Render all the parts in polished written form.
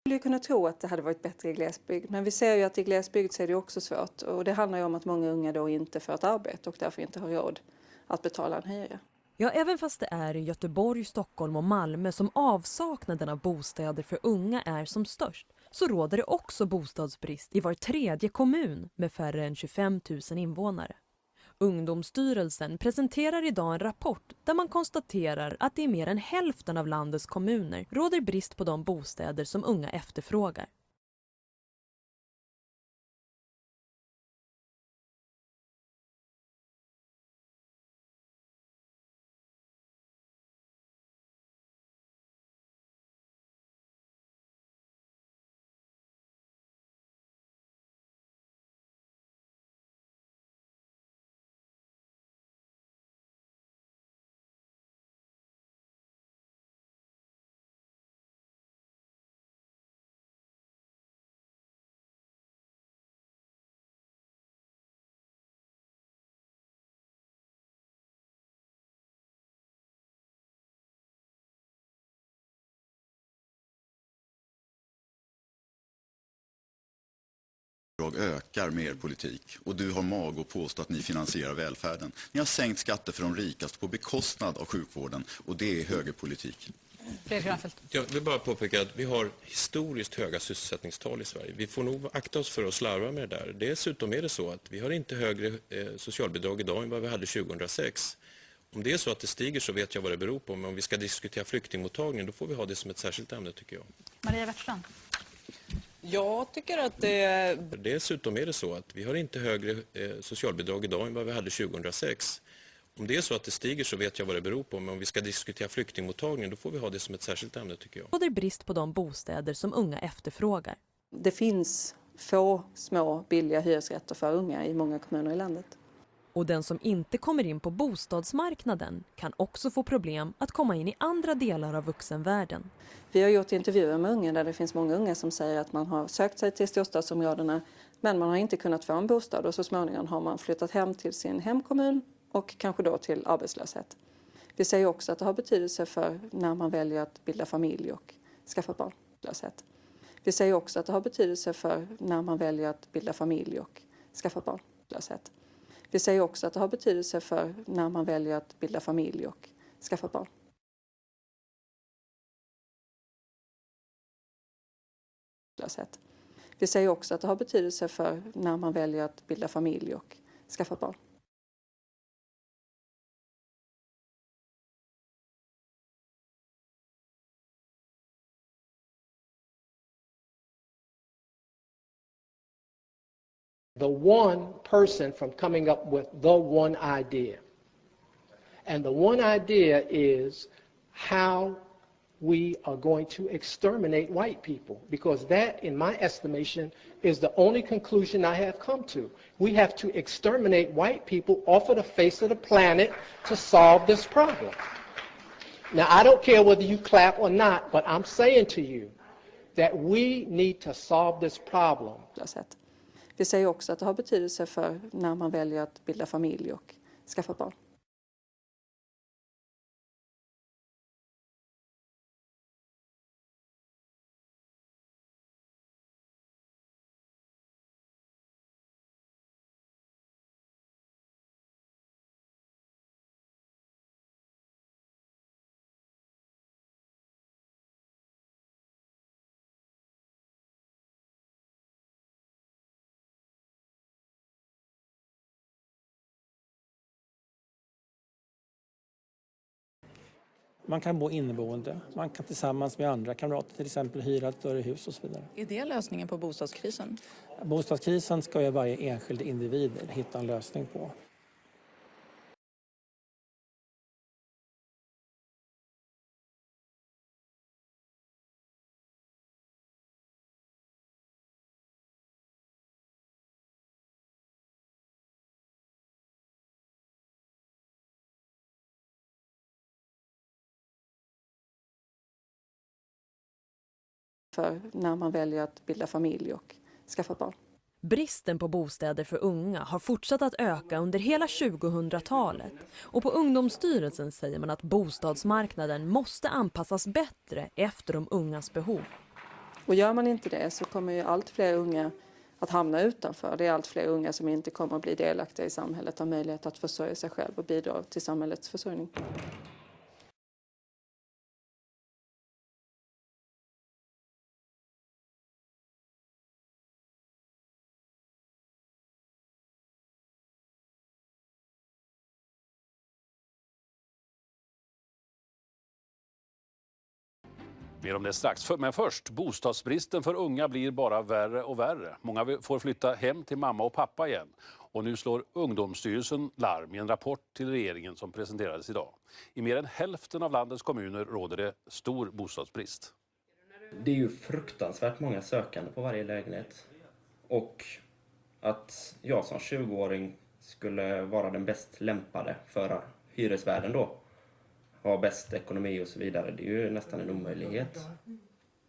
skulle kunna tro att det hade varit bättre i glesbygd, men vi ser ju att i glesbygd så är det också svårt, och det handlar ju om att många unga då inte får ett arbete och därför inte har råd att betala en hyra. Ja, även fast det är i Göteborg, Stockholm och Malmö som avsaknaden av bostäder för unga är som störst, så råder det också bostadsbrist i var tredje kommun med färre än 25 000 invånare. Ungdomsstyrelsen presenterar idag en rapport där man konstaterar att det i mer än hälften av landets kommuner råder brist på de bostäder som unga efterfrågar. Ökar med er politik, och du har mag att påstå att ni finansierar välfärden. Ni har sänkt skatter för de rikaste på bekostnad av sjukvården, och det är högerpolitik. Jag vill bara påpeka att vi har historiskt höga sysselsättningstal i Sverige. Vi får nog akta oss för att slarva med det där. Dessutom är det så att vi har inte högre socialbidrag idag än vad vi hade 2006. Om det är så att det stiger så vet jag vad det beror på, men om vi ska diskutera flyktingmottagning då får vi ha det som ett särskilt ämne, tycker jag. Maria Wetterstrand. Jag tycker att det... Dessutom är det så att vi har inte högre socialbidrag idag än vad vi hade 2006. Om det är så att det stiger så vet jag vad det beror på, men om vi ska diskutera flyktingmottagning då får vi ha det som ett särskilt ämne, tycker jag. Och det är brist på de bostäder som unga efterfrågar. Det finns få små billiga hyresrätter för unga i många kommuner i landet. Och den som inte kommer in på bostadsmarknaden kan också få problem att komma in i andra delar av vuxenvärlden. Vi har gjort intervjuer med unga där det finns många unga som säger att man har sökt sig till storstadsområdena men man har inte kunnat få en bostad, och så småningom har man flyttat hem till sin hemkommun och kanske då till arbetslöshet. Vi säger också att det har betydelse för när man väljer att bilda familj och skaffa barn. Vi säger också att det har betydelse för när man väljer att bilda familj och skaffa barn. Vi säger också att det har betydelse för när man väljer att bilda familj och skaffa barn. Vi säger också att det har betydelse för när man väljer att bilda familj och skaffa barn. The one person from coming up with the one idea. And the one idea is how we are going to exterminate white people, because that, in my estimation, is the only conclusion I have come to. We have to exterminate white people off of the face of the planet to solve this problem. Now, I don't care whether you clap or not, but I'm saying to you that we need to solve this problem. Vi säger också att det har betydelse för när man väljer att bilda familj och skaffa barn. Man kan bo inneboende, man kan tillsammans med andra kamrater till exempel hyra ett större hus och så vidare. Är det lösningen på bostadskrisen? Bostadskrisen ska ju varje enskild individ hitta en lösning på. För när man väljer att bilda familj och skaffa barn. Bristen på bostäder för unga har fortsatt att öka under hela 2000-talet, och på Ungdomsstyrelsen säger man att bostadsmarknaden måste anpassas bättre efter de ungas behov. Och gör man inte det så kommer ju allt fler unga att hamna utanför. Det är allt fler unga som inte kommer att bli delaktiga i samhället, har möjlighet att försörja sig själv och bidra till samhällets försörjning. Mer om det strax. Men först, bostadsbristen för unga blir bara värre och värre. Många får flytta hem till mamma och pappa igen. Och nu slår Ungdomsstyrelsen larm i en rapport till regeringen som presenterades idag. I mer än hälften av landets kommuner råder det stor bostadsbrist. Det är ju fruktansvärt många sökande på varje lägenhet. Och att jag som 20-åring skulle vara den bäst lämpade för hyresvärden då, ha bäst ekonomi och så vidare, det är ju nästan en omöjlighet.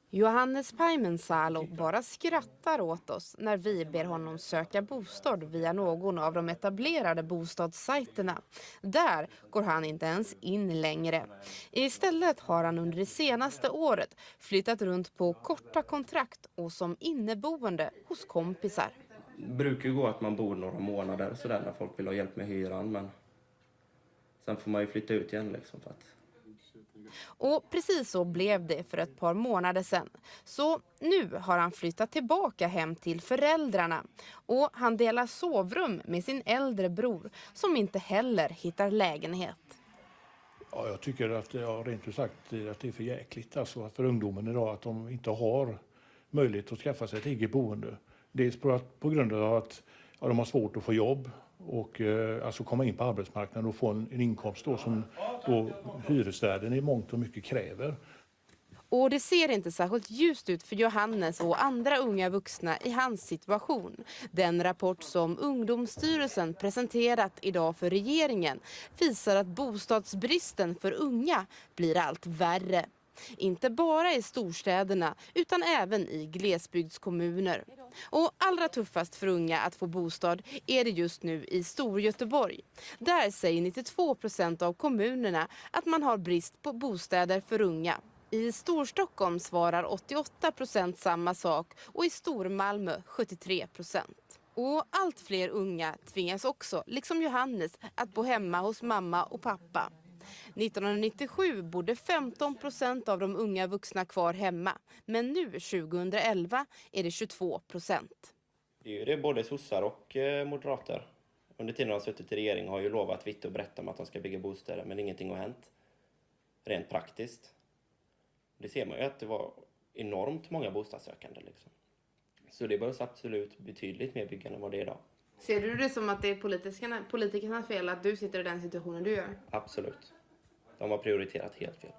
Johannes Paimensalo bara skrattar åt oss när vi ber honom söka bostad via någon av de etablerade bostadssajterna. Där går han inte ens in längre. Istället har han under det senaste året flyttat runt på korta kontrakt och som inneboende hos kompisar. Det brukar ju gå att man bor några månader så där när folk vill ha hjälp med hyran, men sen får man ju flytta ut igen liksom för att... Och precis så blev det för ett par månader sedan. Så nu har han flyttat tillbaka hem till föräldrarna. Och han delar sovrum med sin äldre bror som inte heller hittar lägenhet. Ja, jag tycker att rent ut sagt att det är för jäkligt alltså, för ungdomen idag att de inte har möjlighet att skaffa sig ett eget boende. Dels på grund av att de har svårt att få jobb och alltså komma in på arbetsmarknaden och få en inkomst då, som då hyresvärden i mångt och mycket kräver. Och det ser inte särskilt ljust ut för Johannes och andra unga vuxna i hans situation. Den rapport som Ungdomsstyrelsen presenterat idag för regeringen visar att bostadsbristen för unga blir allt värre. Inte bara i storstäderna utan även i glesbygdskommuner. Och allra tuffast för unga att få bostad är det just nu i Storgöteborg. Där säger 92% av kommunerna att man har brist på bostäder för unga. I Storstockholm svarar 88% samma sak och i Stormalmö 73%. Och allt fler unga tvingas också, liksom Johannes, att bo hemma hos mamma och pappa. 1997 bodde 15% av de unga vuxna kvar hemma, men nu 2011 är det 22%. Det är både sossar och moderater. Under tiden de har suttit i regering har ju lovat vitt och brett om att de ska bygga bostäder, men ingenting har hänt. Rent praktiskt. Det ser man ju att det var enormt många bostadssökande. Liksom. Så det behövs absolut betydligt mer byggande än vad det är idag. Ser du det som att det är politikernas fel att du sitter i den situationen du gör? Absolut. De har prioriterat helt fel.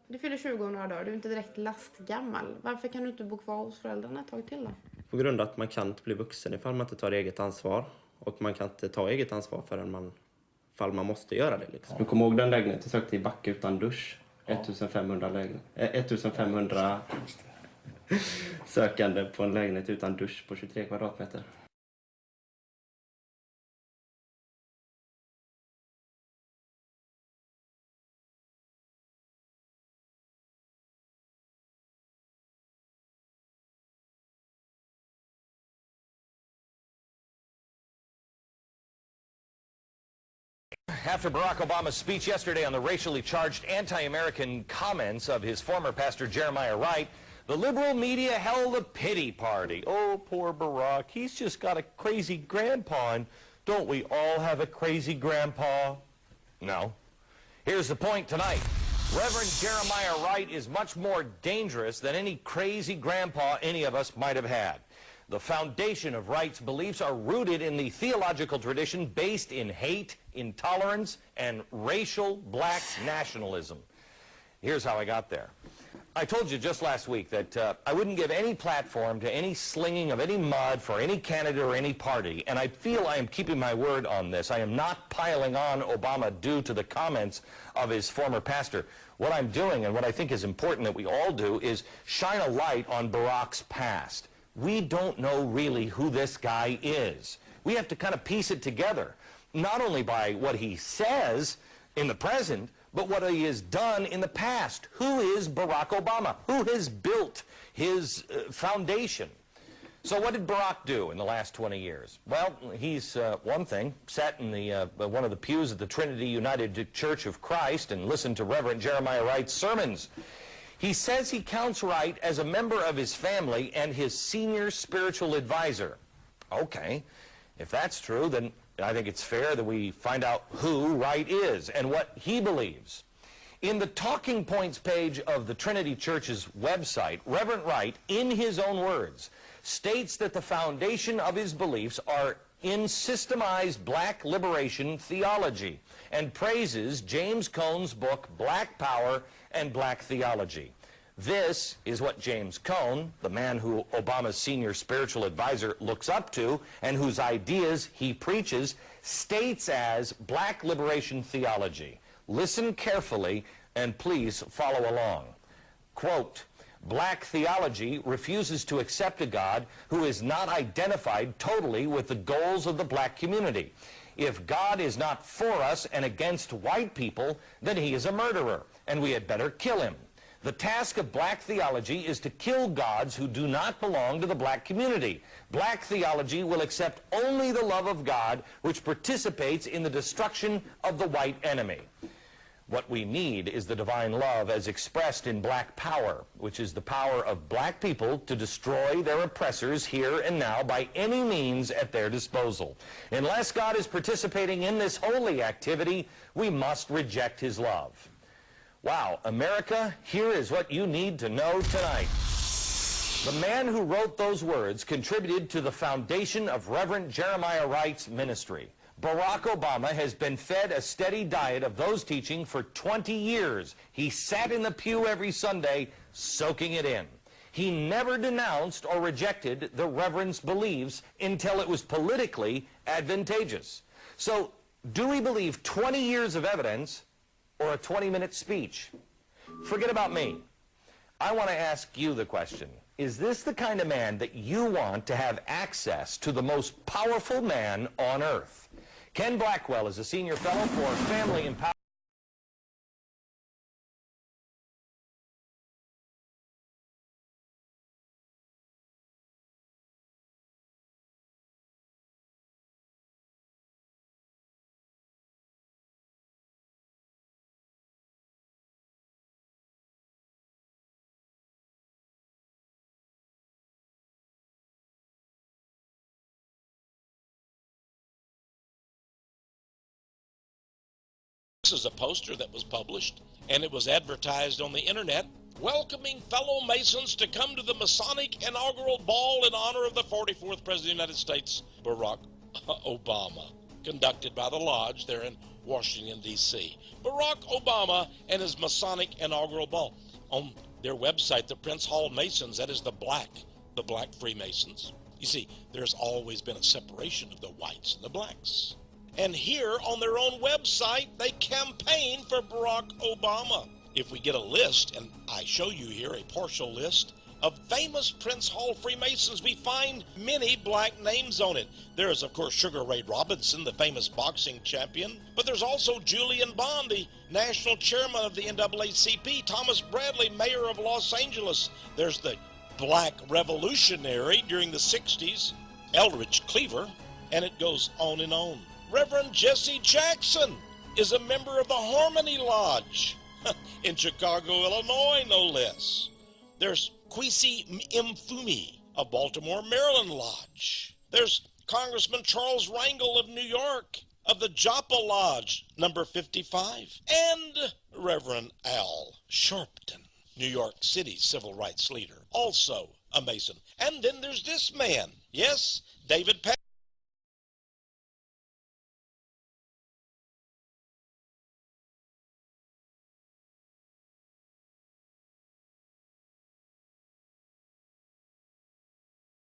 Du fyller 20 om några dagar, du är inte direkt lastgammal. Varför kan du inte bo kvar hos föräldrarna ett tag till då? På grund av att man kan inte bli vuxen ifall man inte tar eget ansvar. Och man kan inte ta eget ansvar förrän ifall man måste göra det. Liksom. Du kommer ihåg den lägenheten jag sökte i Backa utan dusch? 1500 sökande på en lägenhet utan dusch på 23 kvadratmeter. After Barack Obama's speech yesterday on the racially charged anti-American comments of his former pastor Jeremiah Wright, the liberal media held a pity party. Oh, poor Barack. He's just got a crazy grandpa, and don't we all have a crazy grandpa? No. Here's the point tonight. Reverend Jeremiah Wright is much more dangerous than any crazy grandpa any of us might have had. The foundation of Wright's beliefs are rooted in the theological tradition based in hate, intolerance, and racial black nationalism. Here's how I got there. I told you just last week that I wouldn't give any platform to any slinging of any mud for any candidate or any party, and I feel I am keeping my word on this. I am not piling on Obama due to the comments of his former pastor. What I'm doing, and what I think is important that we all do, is shine a light on Barack's past. We don't know really who this guy is. We have to kind of piece it together, not only by what he says in the present, but what he has done in the past. Who is Barack Obama? Who has built his foundation? So what did Barack do in the last 20 years? Well, he's, one thing, sat in the, one of the pews at the Trinity United Church of Christ and listened to Reverend Jeremiah Wright's sermons. He says he counts Wright as a member of his family and his senior spiritual advisor. Okay, if that's true, then I think it's fair that we find out who Wright is and what he believes. In the talking points page of the Trinity Church's website, Reverend Wright, in his own words, states that the foundation of his beliefs are in systemized black liberation theology and praises James Cone's book, Black Power and Black Theology. This is what James Cone, the man who Obama's senior spiritual advisor looks up to and whose ideas he preaches, states as black liberation theology. Listen carefully and please follow along. Quote, black theology refuses to accept a God who is not identified totally with the goals of the black community. If God is not for us and against white people, then he is a murderer, and we had better kill him. The task of black theology is to kill gods who do not belong to the black community. Black theology will accept only the love of God, which participates in the destruction of the white enemy. What we need is the divine love as expressed in black power, which is the power of black people to destroy their oppressors here and now by any means at their disposal. Unless God is participating in this holy activity, we must reject his love. Wow, America, here is what you need to know tonight. The man who wrote those words contributed to the foundation of Reverend Jeremiah Wright's ministry. Barack Obama has been fed a steady diet of those teaching for 20 years. He sat in the pew every Sunday, soaking it in. He never denounced or rejected the Reverend's beliefs until it was politically advantageous. So, do we believe 20 years of evidence or a 20-minute speech? Forget about me. I want to ask you the question. Is this the kind of man that you want to have access to the most powerful man on earth? Ken Blackwell is a senior fellow for family empowerment. This is a poster that was published, and it was advertised on the internet, welcoming fellow Masons to come to the Masonic inaugural ball in honor of the 44th President of the United States, Barack Obama, conducted by the Lodge there in Washington, D.C. Barack Obama and his Masonic inaugural ball. On their website, the Prince Hall Masons, that is the black Freemasons. You see, there's always been a separation of the whites and the blacks. And here on their own website, they campaign for Barack Obama. If we get a list, and I show you here a partial list of famous Prince Hall Freemasons, we find many black names on it. There is, of course, Sugar Ray Robinson, the famous boxing champion, but there's also Julian Bond, the national chairman of the NAACP, Thomas Bradley, mayor of Los Angeles. There's the black revolutionary during the 60s, Eldridge Cleaver, and it goes on and on. Reverend Jesse Jackson is a member of the Harmony Lodge in Chicago, Illinois, no less. There's Kwesi Mfumi of Baltimore, Maryland Lodge. There's Congressman Charles Rangel of New York of the Joppa Lodge, number 55. And Reverend Al Sharpton, New York City civil rights leader, also a Mason. And then there's this man, yes, David Patterson.